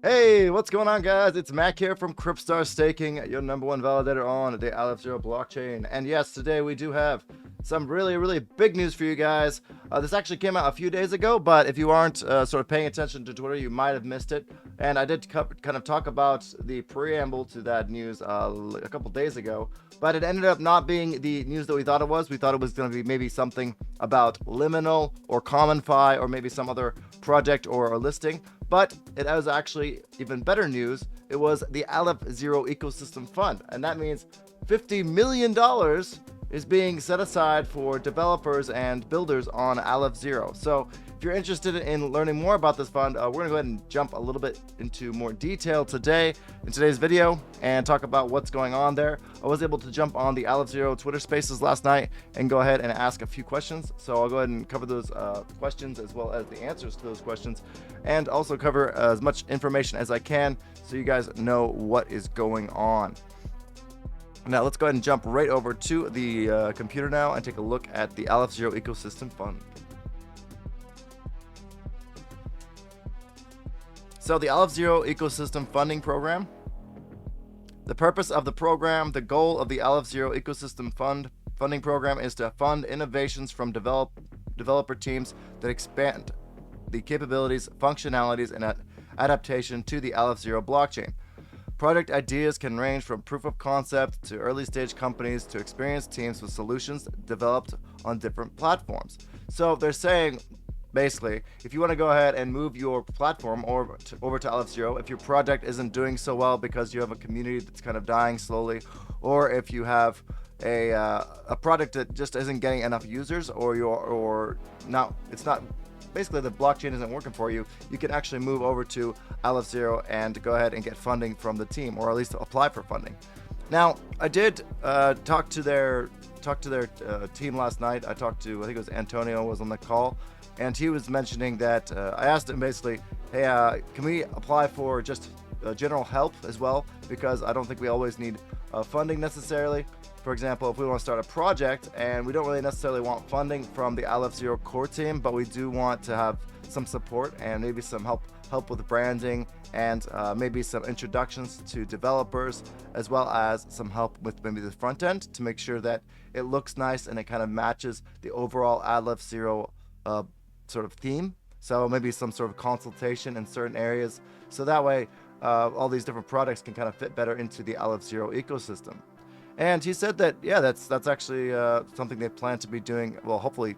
Hey, what's going on, guys? It's Mac here from Cryptstar Staking, your #1 validator on the Aleph Zero blockchain. And yes, today we do have some really big news for you guys. This actually came out a few days ago, but if you aren't sort of paying attention to Twitter, you might have missed it. And I did kind of talk about the preamble to that news a couple days ago, but it ended up not being the news that we thought it was. We thought it was going to be maybe something about Liminal or CommonFi or maybe some other project or a listing. But it was actually even better news. It was the Aleph0 Ecosystem Fund. And that means $50 million is being set aside for developers and builders on Aleph Zero. So if you're interested in learning more about this fund, we're going to go ahead and jump a little bit into more detail today in today's video and talk about what's going on there. I was able to jump on the Aleph Zero Twitter Spaces last night and go ahead and ask a few questions. So I'll go ahead and cover those questions as well as the answers to those questions, and also cover as much information as I can so you guys know what is going on. Now let's go ahead and jump right over to the computer now and take a look at the Aleph Zero Ecosystem Fund. So the Aleph Zero Ecosystem Funding Program. The purpose of the program, the goal of the Aleph Zero Ecosystem Funding Program is to fund innovations from developer teams that expand the capabilities, functionalities, and adaptation to the Aleph Zero blockchain. Project ideas can range from proof of concept to early stage companies to experienced teams with solutions developed on different platforms. So they're saying, basically, if you want to go ahead and move your platform over to Aleph Zero, if your project isn't doing so well because you have a community that's kind of dying slowly, or if you have a product that just isn't getting enough users, or it's not basically the blockchain isn't working for you, you can actually move over to Aleph Zero and go ahead and get funding from the team, or at least apply for funding. Now, I did talk to their team last night. I think it was Antonio was on the call, and he was mentioning that I asked him basically, hey, can we apply for just general help as well? Because I don't think we always need funding necessarily. For example, if we want to start a project and we don't really necessarily want funding from the Aleph Zero core team, but we do want to have some support and maybe some help with branding and maybe some introductions to developers, as well as some help with maybe the front end to make sure that it looks nice and it kind of matches the overall Aleph Zero sort of theme. So maybe some sort of consultation in certain areas, so that way all these different products can kind of fit better into the Aleph Zero ecosystem. And he said that, yeah, that's actually something they plan to be doing. Well, hopefully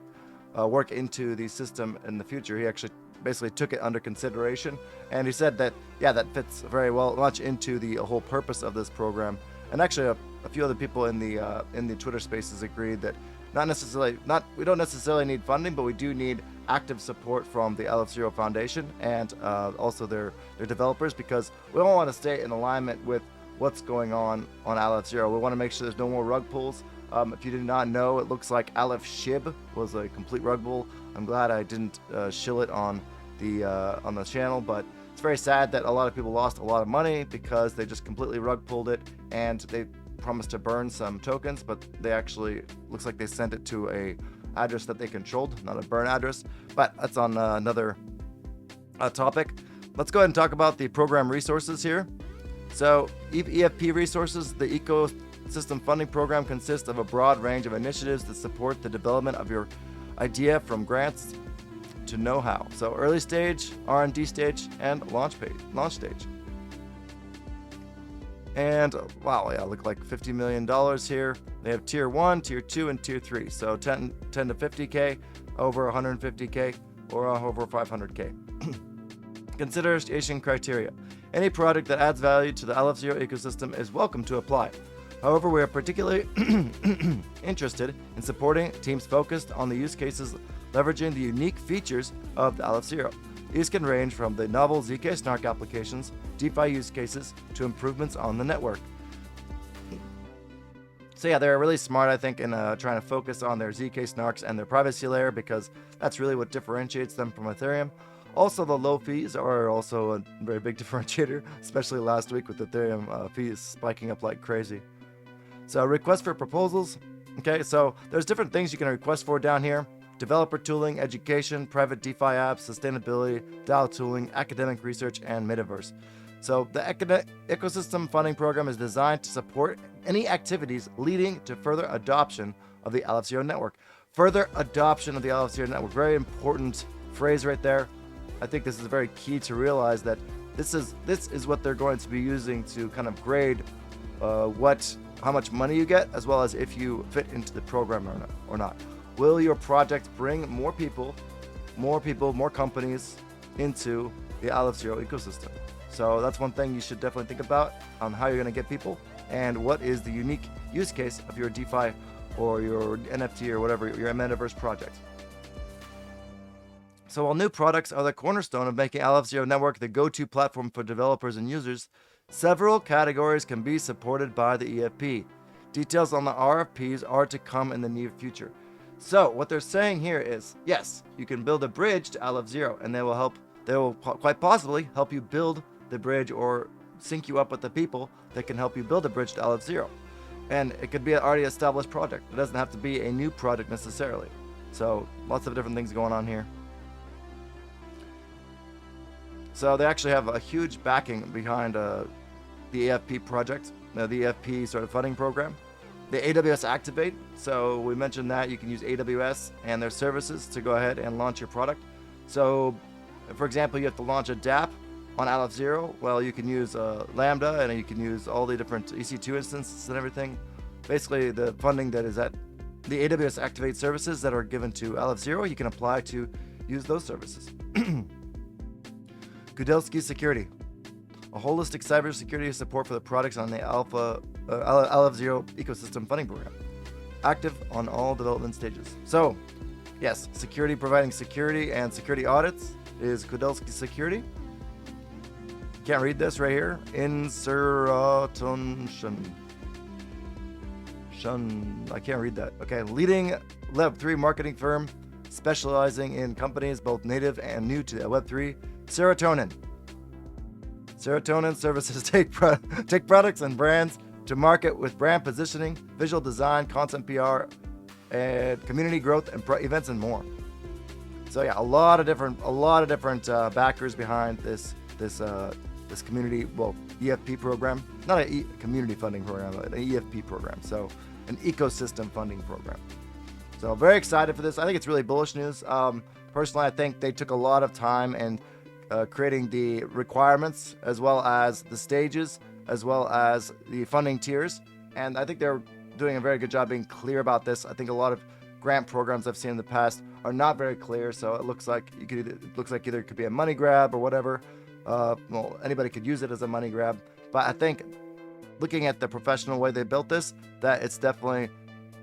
work into the system in the future. He actually basically took it under consideration, and he said that, yeah, that fits very much into the whole purpose of this program. And actually, a few other people in the Twitter Spaces agreed that we don't necessarily need funding, but we do need active support from the Aleph Zero Foundation and also their developers, because we all want to stay in alignment with what's going on Aleph Zero. We want to make sure there's no more rug pulls. If you did not know, it looks like Aleph Shib was a complete rug pull. I'm glad I didn't shill it on the channel, but it's very sad that a lot of people lost a lot of money because they just completely rug pulled it, and they promised to burn some tokens, but they actually looks like they sent it to a address that they controlled, not a burn address. But that's on another topic. Let's go ahead and talk about the program resources here. So EFP resources, the Ecosystem Funding Program consists of a broad range of initiatives that support the development of your idea, from grants to know-how. So early stage, R&D stage, and launch stage. And wow, yeah, look like $50 million here. They have tier 1, tier 2, and tier 3. So 10 to 50K, over 150K, or over 500K. Consideration criteria. Any product that adds value to the Aleph Zero ecosystem is welcome to apply. However, we are particularly interested in supporting teams focused on the use cases leveraging the unique features of the Aleph Zero. These can range from the novel ZK Snark applications, DeFi use cases, to improvements on the network. So yeah, they're really smart, I think, in trying to focus on their ZK Snarks and their privacy layer, because that's really what differentiates them from Ethereum. Also, the low fees are also a very big differentiator, especially last week with Ethereum fees spiking up like crazy. So request for proposals. Okay, so there's different things you can request for down here. developer tooling, education, private DeFi apps, sustainability, DAO tooling, academic research, and metaverse. So the ecosystem funding program is designed to support any activities leading to further adoption of the Aleph Zero network. Further adoption of the Aleph Zero network, very important phrase right there. I think this is very key to realize that this is what they're going to be using to kind of grade how much money you get, as well as if you fit into the program or not. Will your project bring more people, more companies into the Aleph Zero ecosystem? So that's one thing you should definitely think about on how you're going to get people and what is the unique use case of your DeFi or your NFT or whatever, your metaverse project. So while new products are the cornerstone of making Aleph Zero Network the go-to platform for developers and users, several categories can be supported by the EFP. Details on the RFPs are to come in the near future. So what they're saying here is, yes, you can build a bridge to Aleph Zero, and they will quite possibly help you build the bridge or sync you up with the people that can help you build a bridge to Aleph Zero. And it could be an already established project. It doesn't have to be a new project necessarily. So lots of different things going on here. So they actually have a huge backing behind the EFP project, the EFP sort of funding program. The AWS Activate, so we mentioned that you can use AWS and their services to go ahead and launch your product. So, for example, you have to launch a dApp on Aleph Zero. Well, you can use Lambda, and you can use all the different EC2 instances and everything. Basically, the funding that is at the AWS Activate services that are given to Aleph Zero, you can apply to use those services. Kudelski Security, a holistic cybersecurity support for the products on the Aleph Zero Ecosystem Funding Program, active on all development stages. So, yes, security, providing security and security audits is Kudelski Security. Can't read this right here. Insertion. I can't read that. Okay, leading Web3 marketing firm specializing in companies both native and new to Web3. Serotonin services take products and brands to market with brand positioning, visual design, content PR, and community growth and events and more. So yeah, a lot of different backers behind this community, EFP program, not a community funding program, but an EFP program. So an ecosystem funding program. So very excited for this. I think it's really bullish news. Personally, I think they took a lot of time and creating the requirements, as well as the stages, as well as the funding tiers. And I think they're doing a very good job being clear about this. I think a lot of grant programs I've seen in the past are not very clear. So it looks like either it could be a money grab or whatever. Anybody could use it as a money grab. But I think looking at the professional way they built this, that it's definitely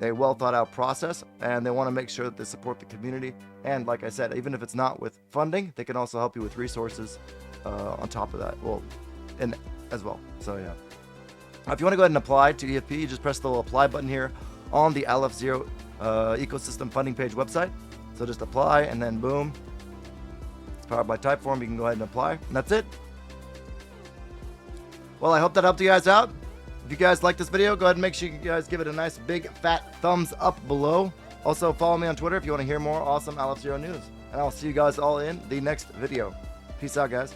a well thought out process, and they want to make sure that they support the community. And like I said, even if it's not with funding, they can also help you with resources on top of that. And as well. So yeah. If you want to go ahead and apply to EFP, you just press the little apply button here on the Aleph Zero Ecosystem Funding page website. So just apply, and then boom. It's powered by Typeform. You can go ahead and apply, and that's it. Well, I hope that helped you guys out. If you guys like this video, go ahead and make sure you guys give it a nice big fat thumbs up below. Also, follow me on Twitter if you want to hear more awesome Aleph Zero news. And I'll see you guys all in the next video. Peace out, guys.